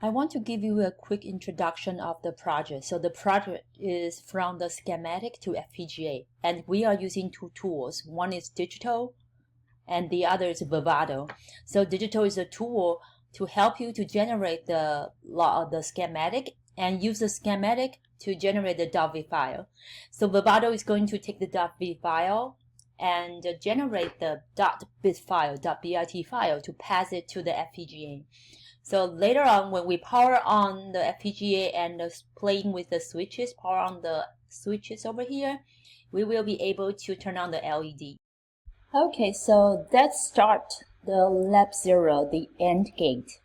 I want to give you a quick introduction of the project. So the project is from the schematic to FPGA, and we are using two tools. One is digital and the other is Vivado. So digital is a tool to help you to generate the schematic and use the schematic to generate the .v file. So Vivado is going to take the .v file and generate the .bit file, .bit file to pass it to the FPGA. So later on, when we power on the FPGA and playing with the switches, power on the switches over here, we will be able to turn on the LED. Okay, so let's start the LAB0, the AND gate.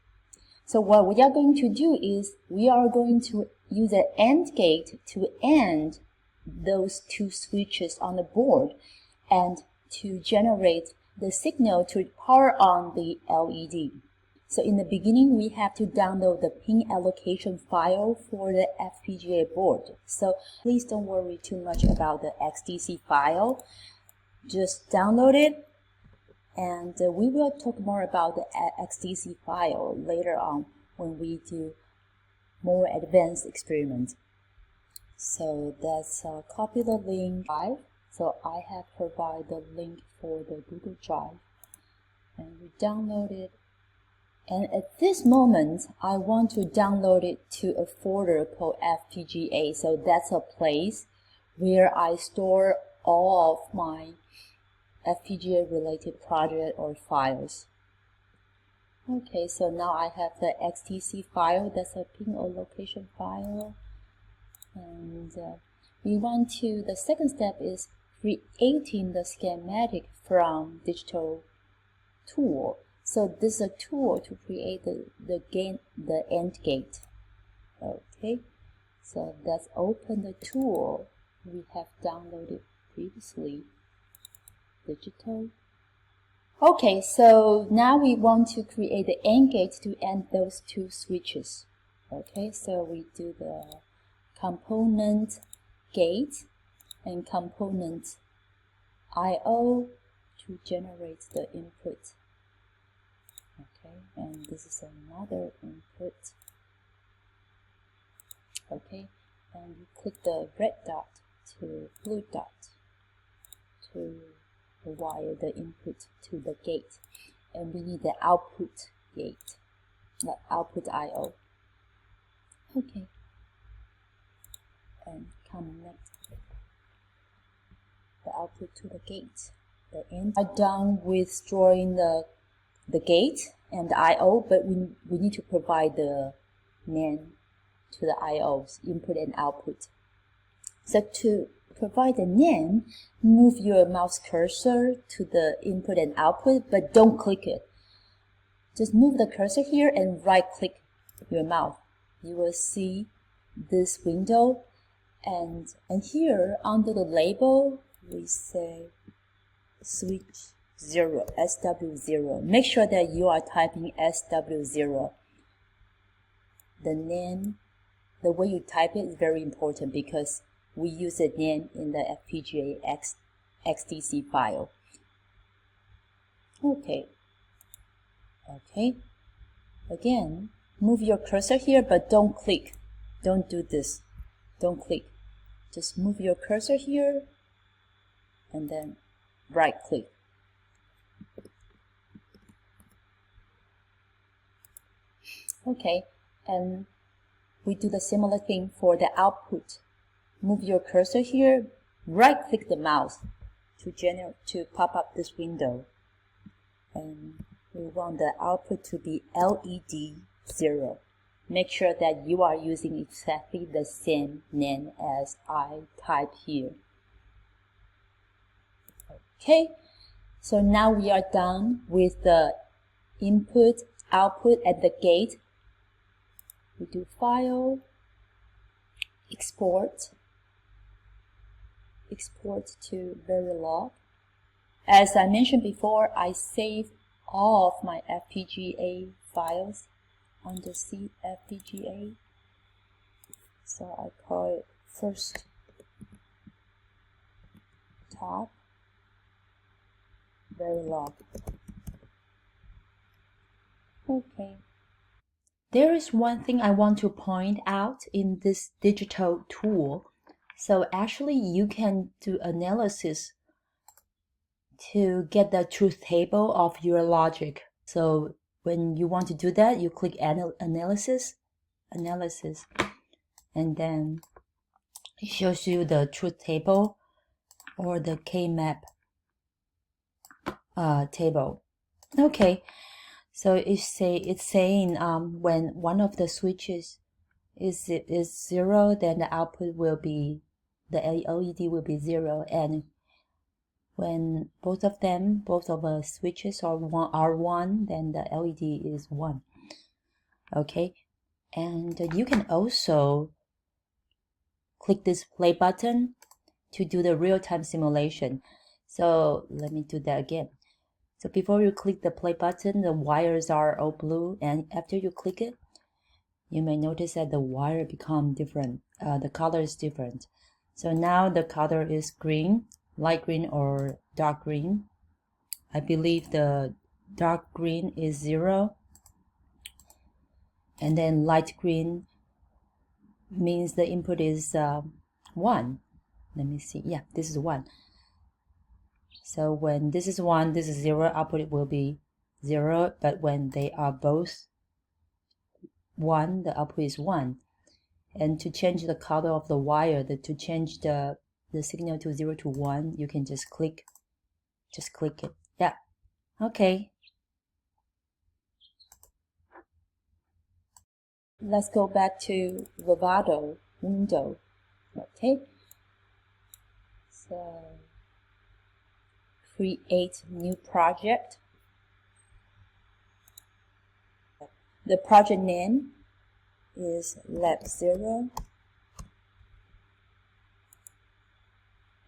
So what we are going to do is we are going to use an AND gate to AND those two switches on the board and to generate the signal to power on the LED. So in the beginning, we have to download the pin allocation file for the FPGA board. So please don't worry too much about the XDC file. Just download it, and we will talk more about the XDC file later on when we do more advanced experiments. So let's copy the link drive. So I have provided the link for the Google Drive, and we download it. And at this moment, I want to download it to a folder called FPGA. So that's a place where I store all of my FPGA related project or files. Okay, so now I have the XTC file. That's a pin allocation file. And the second step is creating the schematic from digital tool. So this is a tool to create the AND gate. Okay, so let's open the tool we have downloaded previously, digital. Okay, so now we want to create the AND gate to AND those two switches. Okay, so we do the component gate and component I/O to generate the input. Okay, and this is another input. Okay, and you click the red dot to blue dot to wire the input to the gate, and we need the output gate, the output I/O. Okay, and connect the output to the gate. The end are done with drawing the gate and the I/O, but we need to provide the NAND to the I/Os, input and output. So to provide the NAND, move your mouse cursor to the input and output, but don't click it. Just move the cursor here and right click your mouse. You will see this window, and here under the label we say switch 0, SW0. Make sure that you are typing SW0. The NAND, the way you type it is very important because we use a NAND in the FPGA XDC file. Okay. Again, move your cursor here, but don't click. Don't do this. Don't click. Just move your cursor here and then right click. Okay, and we do the similar thing for the output. Move your cursor here, right click the mouse to pop up this window. And we want the output to be LED 0. Make sure that you are using exactly the same NAND as I type here. Okay, so now we are done with the input, output, at the gate. We do File, Export to Verilog. As I mentioned before, I save all of my FPGA files under C FPGA. So I call it first top Verilog. Okay. There is one thing I want to point out in this digital tool. So actually you can do analysis to get the truth table of your logic. So when you want to do that, you click analysis, and then it shows you the truth table or the K-map table. Okay, so it's saying when one of the switches is 0, then the output will be, the LED will be 0, and when both of the switches are one, then the LED is 1. Okay, and you can also click this play button to do the real-time simulation. So let me do that again. So before you click the play button, the wires are all blue, and after you click it, you may notice that the wire become different. The color is different. So now the color is green, light green or dark green. I believe the dark green is 0, and then light green means the input is 1. Let me see. Yeah, this is 1. So when this is 1, this is 0, output will be 0, but when they are both 1, the output is 1. And to change the color of the wire, to change the signal to 0 to 1, you can just click it. Yeah. Okay. Let's go back to Vivado window. Okay. So create new project. The project name is LAB0,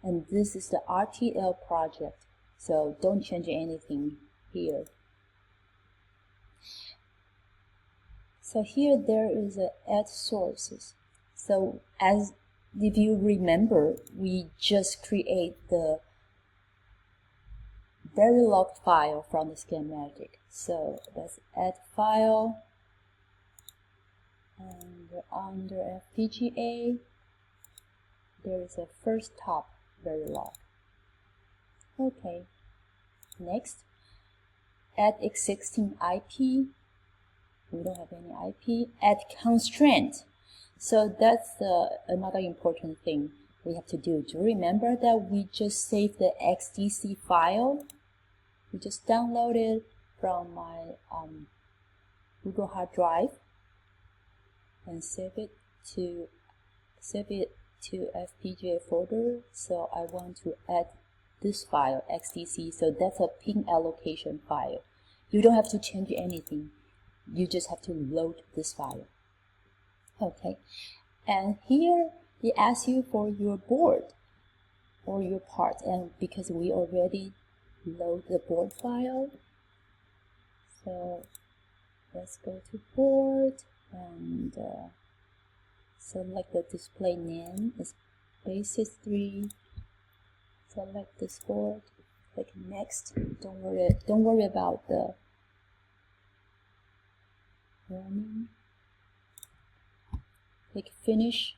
and this is the RTL project, so don't change anything here. So here there is a add sources. So as if you remember, we just create the Verilog file from the schematic. So let's add file, and under FPGA there is a first top Verilog. Okay, next add existing IP. We don't have any IP. Add constraint. So that's another important thing we have to do. Do you remember that we just saved the XDC file? We just download it from my Google hard drive and save it to FPGA folder. So I want to add this file, XDC. So that's a pin allocation file. You don't have to change anything. You just have to load this file. Okay, and here it asks you for your board or your part, and because we already load the board file, so let's go to board and select the display name is Basys3. Select this board, click next. Don't worry about the warning. Click finish.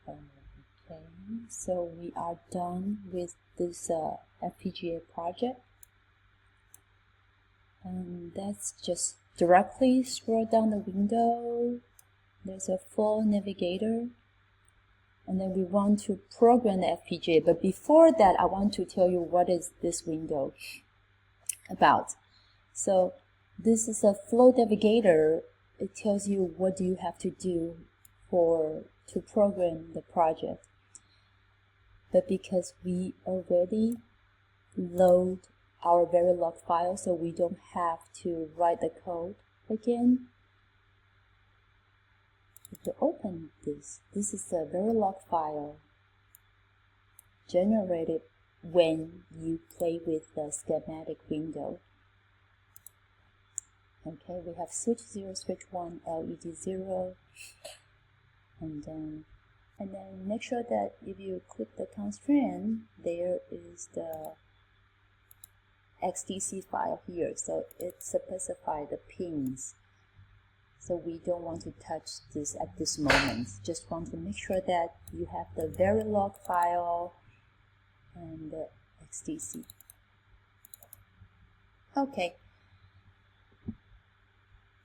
Okay, so we are done with this FPGA project, and that's just directly scroll down the window. There's a full navigator, and then we want to program the FPGA. But before that, I want to tell you what is this window about. So this is a flow navigator. It tells you what do you have to do to program the project. But because we already load our Verilog file, so we don't have to write the code again. To open this is a Verilog file generated when you play with the schematic window. Okay, we have switch 0, switch 1, LED 0, and then make sure that if you click the constraint, there is the XDC file here, so it specifies the pins So we don't want to touch this at this moment. Just want to make sure that you have the Verilog file and the XDC. Okay.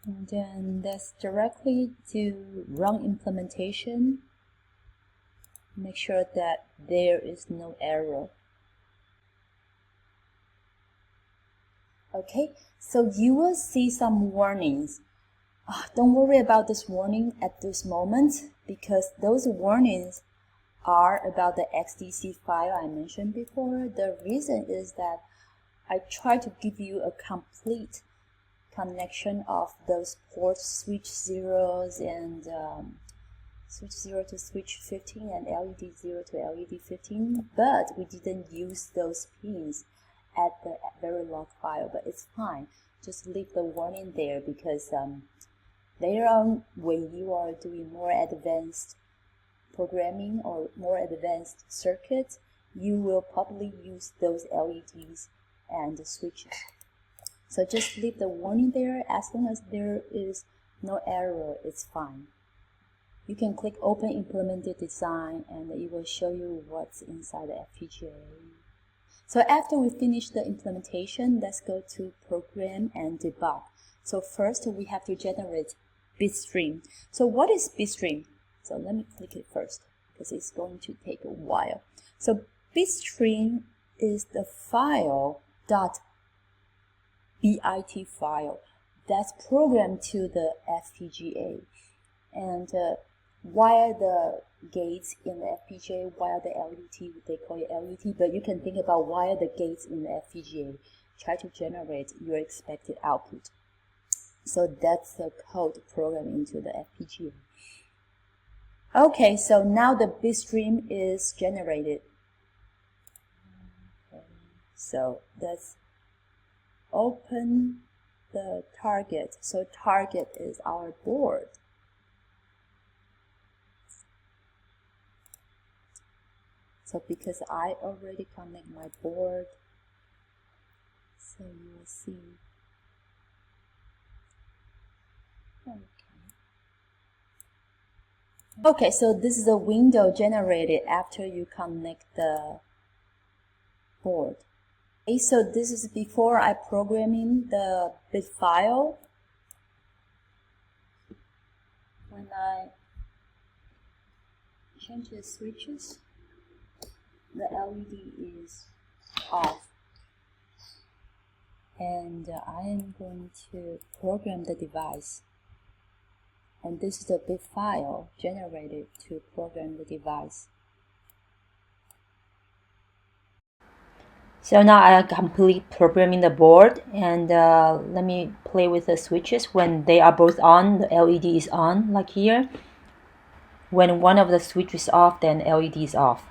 And then that's directly to run implementation. Make sure that there is no error. Okay, so you will see some warnings. Don't worry about this warning at this moment, because those warnings are about the XDC file I mentioned before. The reason is that I try to give you a complete connection of those port switch zeros and switch 0 to switch 15 and LED 0 to LED 15, but we didn't use those pins at the Verilog file, but it's fine. Just leave the warning there, because later on when you are doing more advanced programming or more advanced circuits, you will probably use those LEDs and the switches. So just leave the warning there. As long as there is no error, it's fine. You can click Open Implemented Design and it will show you what's inside the FPGA. So after we finish the implementation, let's go to Program and Debug. So first we have to generate bitstream. So what is bitstream? So let me click it first, because it's going to take a while. So bitstream is the file .bit file that's programmed to the FPGA. And wire the gates in the FPGA, wire the LUT, they call it LUT, but you can think about wire the gates in the FPGA, try to generate your expected output. So that's the code programmed into the FPGA. Okay, so now the bitstream is generated. Okay, so let's open the target. So target is our board. So because I already connect my board, so you will see. Okay, so this is a window generated after you connect the board. Okay, so this is before I programming the bit file. When I change the switches, the LED is off. And I am going to program the device. And this is the bit file generated to program the device. So now I complete programming the board, and let me play with the switches. When they are both on, the LED is on, like here. When one of the switches is off, then LED is off.